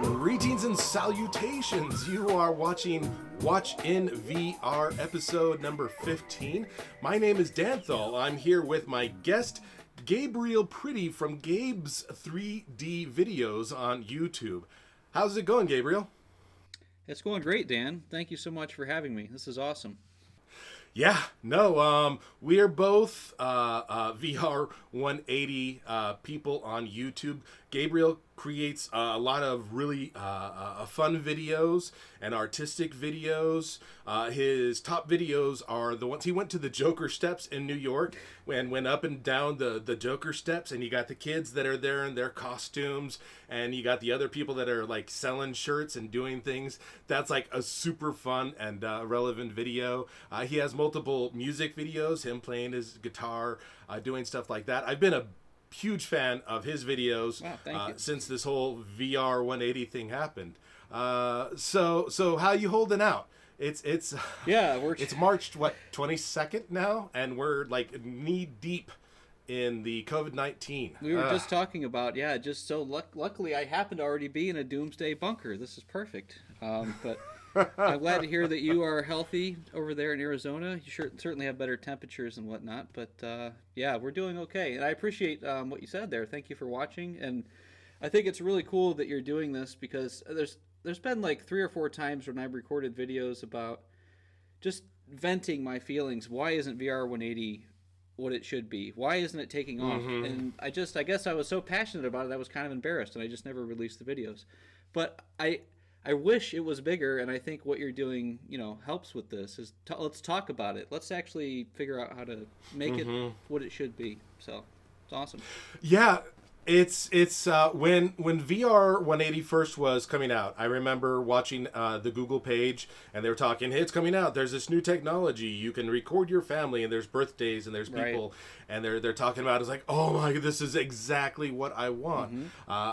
Greetings and salutations. You are watching Watch in VR episode number 15. My name is Danthal. I'm here with my guest, Gabriel Priddy from Gabe's 3D videos on YouTube. How's it going, Gabriel? It's going great, Dan. Thank you so much for having me. This is awesome. Yeah, no, we are both VR180 people on YouTube. Gabriel creates a lot of really fun videos and artistic videos. His top videos are the ones he went to the Joker steps in New York and went up and down the Joker steps, and you got the kids that are there in their costumes, and you got the other people that are like selling shirts and doing things. That's like a super fun and relevant video. He has multiple music videos, him playing his guitar, doing stuff like that. I've been a huge fan of his videos since this whole VR180 thing happened. So how you holding out? It's it's March 22nd now, and we're like knee deep in the COVID-19. We were just talking about just so luckily I happen to already be in a doomsday bunker. This is perfect. But I'm glad to hear that you are healthy over there in Arizona. You certainly have better temperatures and whatnot, but we're doing okay. And I appreciate what you said there. Thank you for watching. And I think it's really cool that you're doing this, because there's been like 3 or 4 times when I've recorded videos about just venting my feelings. Why isn't VR180 what it should be? Why isn't it taking off? Mm-hmm. And I guess I was so passionate about it, I was kind of embarrassed, and I just never released the videos. But I wish it was bigger, and I think what you're doing, helps with this. Let's talk about it. Let's actually figure out how to make it what it should be. So it's awesome. Yeah, it's when VR180 first was coming out, I remember watching the Google page, and they were talking, hey, it's coming out. There's this new technology. You can record your family, and there's birthdays, and there's people, and they're talking about it. It's like, oh my, this is exactly what I want.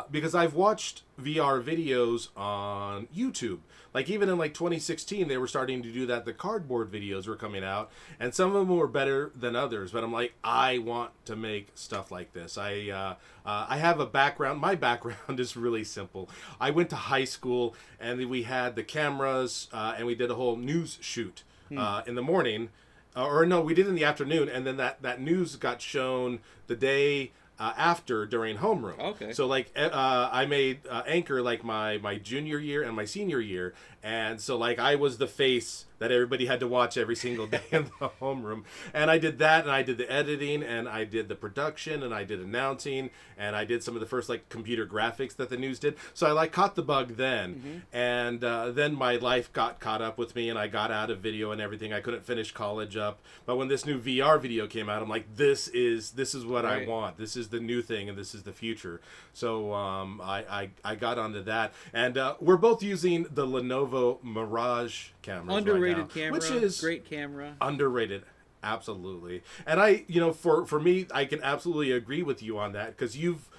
Because I've watched VR videos on YouTube. Like even in like 2016, they were starting to do that. The cardboard videos were coming out, and some of them were better than others. But I'm like, I want to make stuff like this. I have a background. My background is really simple. I went to high school, and we had the cameras, and we did a whole news shoot in the morning. Or no, we did in the afternoon, and then that news got shown the day after during homeroom. Okay. So like I made Anchor like my junior year and my senior year, and so like I was the face that everybody had to watch every single day in the homeroom. And I did that, and I did the editing, and I did the production, and I did announcing, and I did some of the first like computer graphics that the news did. So I like caught the bug then, and then my life got caught up with me, and I got out of video and everything. I couldn't finish college up, but when this new VR video came out, I'm like, this is what I want. This is the new thing, and this is the future. So I got onto that, and we're both using the Lenovo Mirage cameras. Underrated right now, camera, which is great camera. Underrated, absolutely. And I, for me, I can absolutely agree with you on that, because you've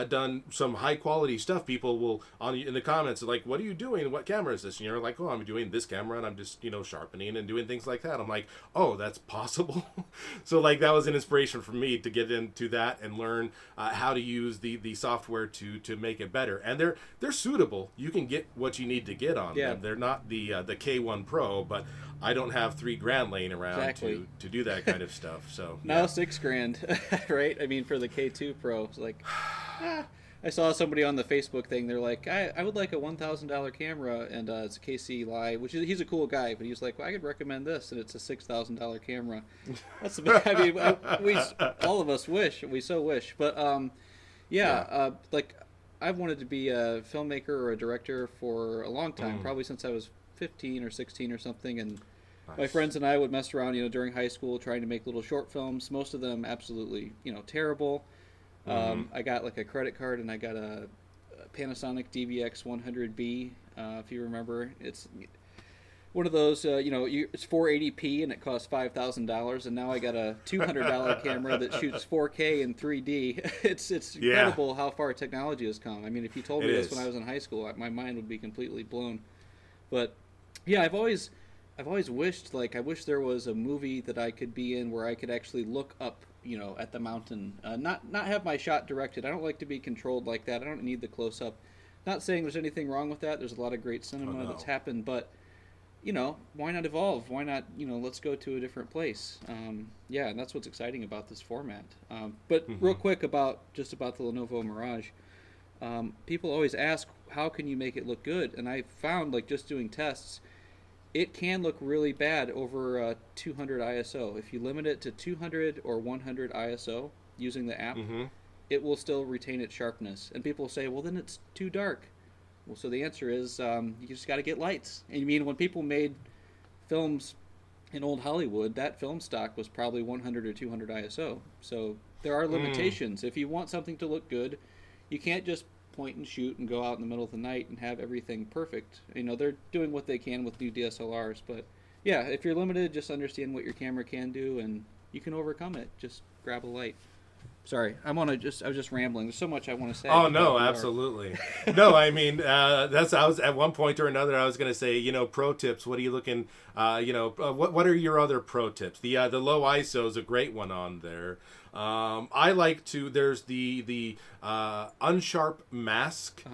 done some high quality stuff. People will in the comments are like, what are you doing? What camera is this? And you're like, oh, I'm doing this camera, and I'm just sharpening and doing things like that. I'm like, oh, that's possible. So like that was an inspiration for me to get into that and learn how to use the software to make it better. And they're suitable. You can get what you need to get on them. They're not the K1 Pro, but I don't have $3,000 laying around to do that kind of stuff. So now $6,000, right? I mean, for the K2 Pro, it's like, I saw somebody on the Facebook thing. They're like, I would like a $1,000 camera, and it's a KC Live, he's a cool guy, but he's like, well, I could recommend this, and it's a $6,000 camera. That's I mean, we all of us wish, we so wish, but like I've wanted to be a filmmaker or a director for a long time, probably since I was 15 or 16 or something, and my friends and I would mess around, during high school trying to make little short films. Most of them absolutely, terrible. I got like a credit card, and I got a Panasonic DVX 100B. If you remember, it's one of those. It's 480p, and it costs $5,000. And now I got a $200 camera that shoots 4K and 3D. It's incredible how far technology has come. I mean, if you told me this when I was in high school, my mind would be completely blown. But Yeah, I've always wished, like, I wish there was a movie that I could be in where I could actually look up, at the mountain, not have my shot directed. I don't like to be controlled like that. I don't need the close up. Not saying there's anything wrong with that. There's a lot of great Oh cinema that's no. happened, but why not evolve? Why not, let's go to a different place? Yeah, and that's what's exciting about this format. But real quick about the Lenovo Mirage. People always ask, how can you make it look good? And I found, like, just doing tests, it can look really bad over 200 ISO. If you limit it to 200 or 100 ISO using the app, Mm-hmm. it will still retain its sharpness. And people say, well, then it's too dark. Well, so the answer is you just got to get lights. And you mean when people made films in old Hollywood, that film stock was probably 100 or 200 ISO. So there are limitations. If you want something to look good, you can't just point and shoot and go out in the middle of the night and have everything perfect. They're doing what they can with new DSLRs, but yeah, if you're limited, just understand what your camera can do, and you can overcome it. Just grab a light. Sorry, I was just rambling. There's so much I want to say. Oh no, about VR. absolutely. No, I mean I was at one point or another. I was going to say, pro tips. What are you looking? What are your other pro tips? The low ISO is a great one on there. I like to. There's the unsharp mask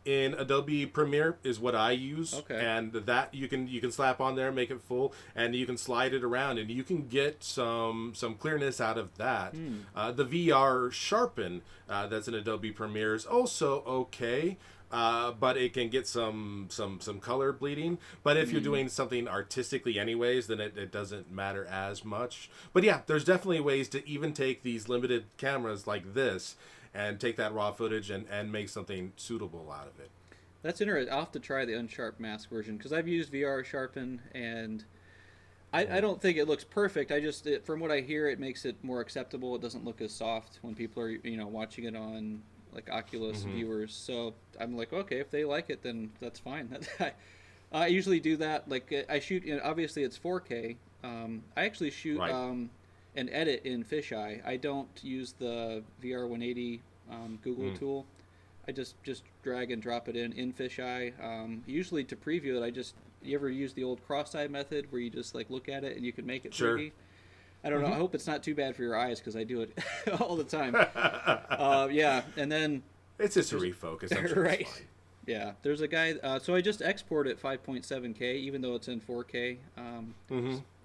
in Adobe Premiere is what I use, Okay. and that you can slap on there, make it full, and you can slide it around, and you can get some clearness out of that. The VR sharpen that's in Adobe Premiere is also okay. But it can get some color bleeding. But if you're doing something artistically anyways, then it doesn't matter as much. But yeah, there's definitely ways to even take these limited cameras like this and take that raw footage and make something suitable out of it. That's interesting. I'll have to try the unsharp mask version because I've used VR sharpen, and I don't think it looks perfect. From what I hear, it makes it more acceptable. It doesn't look as soft when people are watching it on like Oculus viewers. So I'm like, okay, if they like it, then that's fine. I usually do that. Like I shoot. Obviously, it's 4K. I actually shoot and edit in fisheye. I don't use the VR180 Google tool. I just drag and drop it in fisheye. Usually to preview it, you ever use the old cross-eye method where you just like look at it and you can make it 3D? I don't know. I hope it's not too bad for your eyes because I do it all the time. Yeah, and then it's just a refocus. I'm sure right. It's fine. Yeah, there's a guy. So I just export it 5.7K, even though it's in 4K.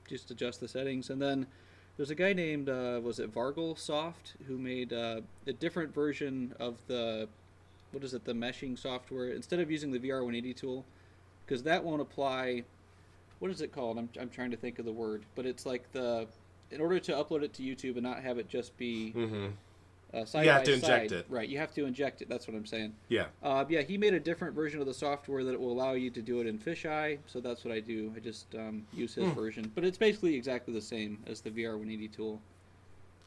Just adjust the settings, and then there's a guy named was it Vargal Soft who made a different version of the the meshing software instead of using the VR180 tool, because that won't apply. What is it called? I'm trying to think of the word, but it's like in order to upload it to YouTube and not have it just be side you have by to inject side. it. Right, you have to inject it. That's what I'm saying. Yeah. Yeah, he made a different version of the software that will allow you to do it in fisheye. So that's what I do. I just use his version, but it's basically exactly the same as the VR180 tool.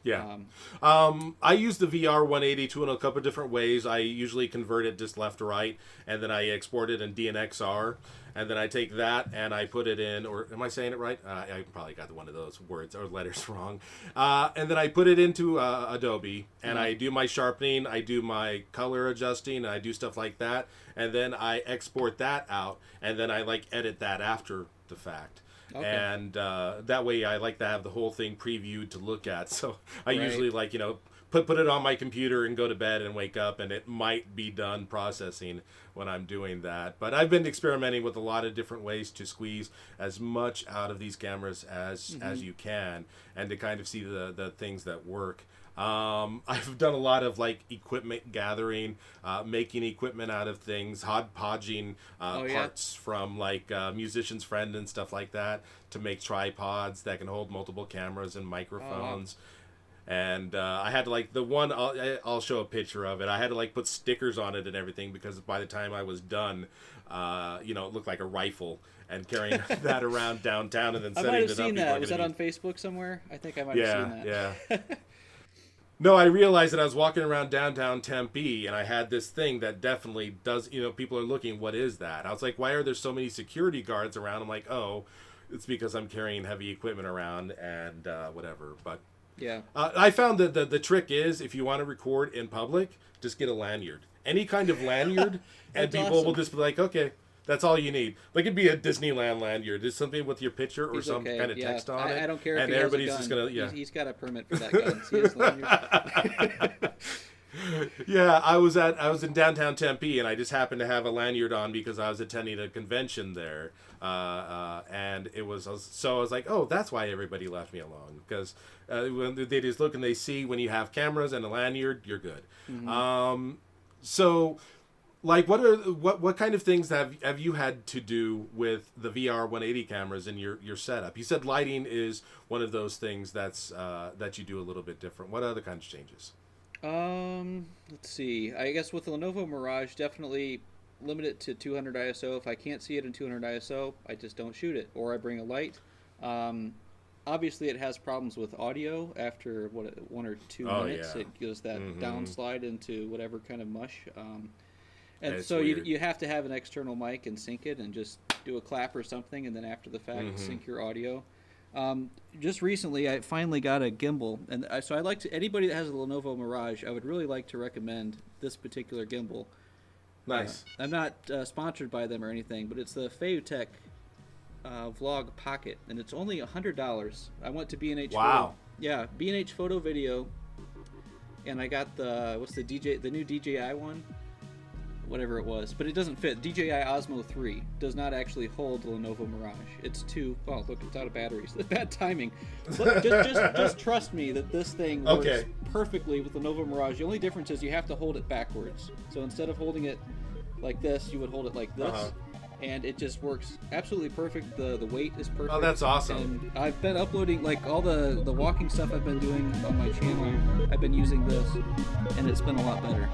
Yeah. I use the VR180 tool in a couple of different ways. I usually convert it just left to right, and then I export it in DNxR, and then I take that and I put it in, or am I saying it right? I probably got one of those words or letters wrong. And then I put it into Adobe, and I do my sharpening, I do my color adjusting, and I do stuff like that, and then I export that out, and then I edit that after the fact. Okay. And that way I like to have the whole thing previewed to look at. So I usually put it on my computer and go to bed and wake up, and it might be done processing when I'm doing that. But I've been experimenting with a lot of different ways to squeeze as much out of these cameras as you can, and to kind of see the things that work. I've done a lot of equipment gathering, making equipment out of things, hodgepodging parts from musician's friend and stuff like that to make tripods that can hold multiple cameras and microphones. And I had to the one I'll show a picture of it. I had to put stickers on it and everything because by the time I was done, it looked like a rifle. And carrying that around downtown and then setting it up. I might have seen that. Was that on Facebook somewhere? I think I might have seen that. Yeah. No, I realized that I was walking around downtown Tempe, and I had this thing that definitely does, people are looking, what is that? I was like, why are there so many security guards around? I'm like, oh, it's because I'm carrying heavy equipment around and whatever. But yeah, I found that the trick is, if you want to record in public, just get a lanyard. Any kind of lanyard, and people will just be like, okay. That's all you need. Like it'd be a Disneyland lanyard. There's something with your picture or He's some okay. kind of Yeah. text on it. I don't care if and he has a everybody's gun. just gonna He's got a permit for that gun. See his lanyard? Yeah, I was in downtown Tempe, and I just happened to have a lanyard on because I was attending a convention there, and I was like, oh, that's why everybody left me alone, because when they just look and they see when you have cameras and a lanyard, you're good. Mm-hmm. So, like, what kind of things have you had to do with the VR180 cameras in your setup? You said lighting is one of those things that you do a little bit different. What other kinds of changes? Let's see. I guess with the Lenovo Mirage, definitely limit it to 200 ISO. If I can't see it in 200 ISO, I just don't shoot it, or I bring a light. Obviously, it has problems with audio after 1 or 2 minutes. Yeah. It goes that downslide into whatever kind of mush. And It's so weird. you have to have an external mic and sync it, and just do a clap or something, and then after the fact, sync your audio. Just recently, I finally got a gimbal, and so I'd like to anybody that has a Lenovo Mirage, I would really like to recommend this particular gimbal. Nice. I'm not sponsored by them or anything, but it's the Feutech Vlog Pocket, and it's only $100. I went to B&H. Wow. Yeah, B&H Photo Video, and I got the new DJI one, whatever it was, but it doesn't fit. DJI Osmo 3 does not actually hold the Lenovo Mirage. It's look, it's out of batteries. Bad timing. Look, just trust me that this thing works perfectly with the Lenovo Mirage. The only difference is you have to hold it backwards. So instead of holding it like this, you would hold it like this. And it just works absolutely perfect. The weight is perfect. Oh, that's awesome. And I've been uploading, like, all the walking stuff I've been doing on my channel. I've been using this, and it's been a lot better.